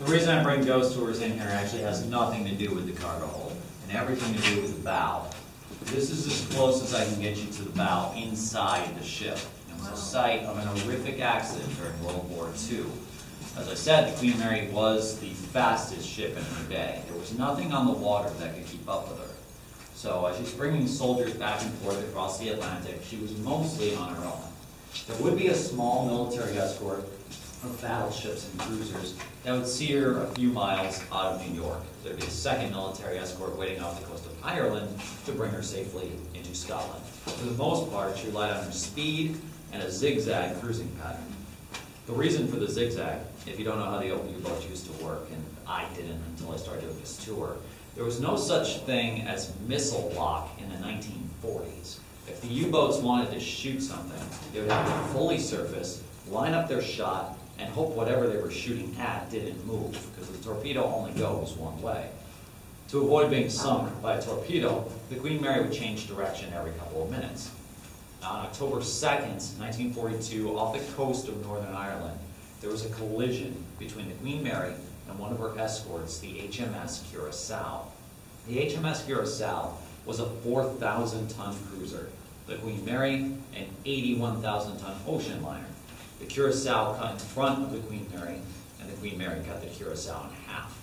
The reason I bring ghost tours in here actually has nothing to do with the cargo hold and everything to do with the bow. This is as close as I can get you to the bow inside the ship. It was the site of an horrific accident during World War II. As I said, the Queen Mary was the fastest ship in her day. There was nothing on the water that could keep up with her. So as she's bringing soldiers back and forth across the Atlantic, she was mostly on her own. There would be a small military escort of battleships and cruisers that would see her a few miles out of New York. There'd be a second military escort waiting off the coast of Ireland to bring her safely into Scotland. For the most part, she relied on her speed and a zigzag cruising pattern. The reason for the zigzag, if you don't know how the open U-boats used to work, and I didn't until I started doing this tour, there was no such thing as missile lock in the 1940s. If the U-boats wanted to shoot something, they would have to fully surface, line up their shot, and hope whatever they were shooting at didn't move, because the torpedo only goes one way. To avoid being sunk by a torpedo, the Queen Mary would change direction every couple of minutes. On October 2nd, 1942, off the coast of Northern Ireland, there was a collision between the Queen Mary and one of her escorts, the HMS Curaçao. The HMS Curaçao was a 4,000-ton cruiser. The Queen Mary, an 81,000-ton ocean liner. The Curaçao cut in front of the Queen Mary, and the Queen Mary cut the Curaçao in half.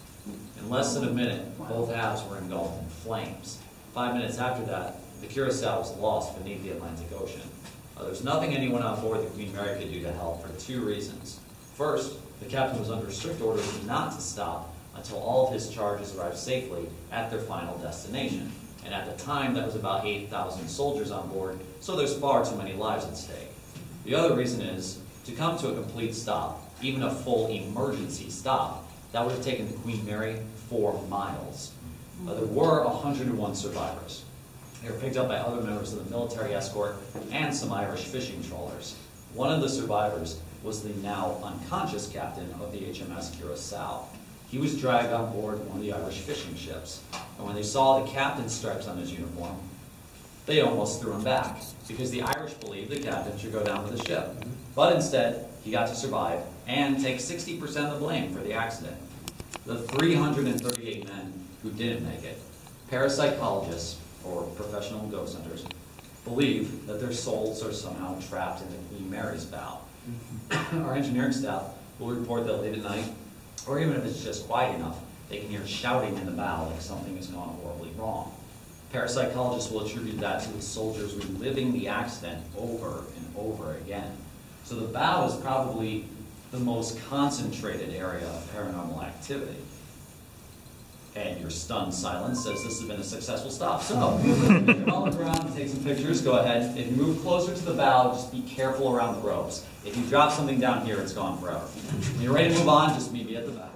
In less than a minute, both halves were engulfed in flames. 5 minutes after that, the Curaçao was lost beneath the Atlantic Ocean. There's nothing anyone on board the Queen Mary could do to help for two reasons. First, the captain was under strict orders not to stop until all of his charges arrived safely at their final destination. And at the time, that was about 8,000 soldiers on board, so there's far too many lives at stake. The other reason is, to come to a complete stop, even a full emergency stop, that would have taken the Queen Mary 4 miles. There were 101 survivors. They were picked up by other members of the military escort and some Irish fishing trawlers. One of the survivors was the now unconscious captain of the HMS Curaçao. He was dragged on board one of the Irish fishing ships. And when they saw the captain's stripes on his uniform, they almost threw him back, because the Irish believed the captain should go down with the ship. But instead, he got to survive and take 60% of the blame for the accident. The 338 men who didn't make it, parapsychologists, or professional ghost hunters, believe that their souls are somehow trapped in the Queen Mary's bow. Our engineering staff will report that late at night, or even if it's just quiet enough, they can hear shouting in the bow like something has gone horribly wrong. Parapsychologists will attribute that to the soldiers reliving the accident over and over again. So the bow is probably the most concentrated area of paranormal activity. And your stunned silence says this has been a successful stop. So, if you're all around and take some pictures, go ahead. If you move closer to the bow, just be careful around the ropes. If you drop something down here, it's gone forever. When you're ready to move on, just meet me at the bow.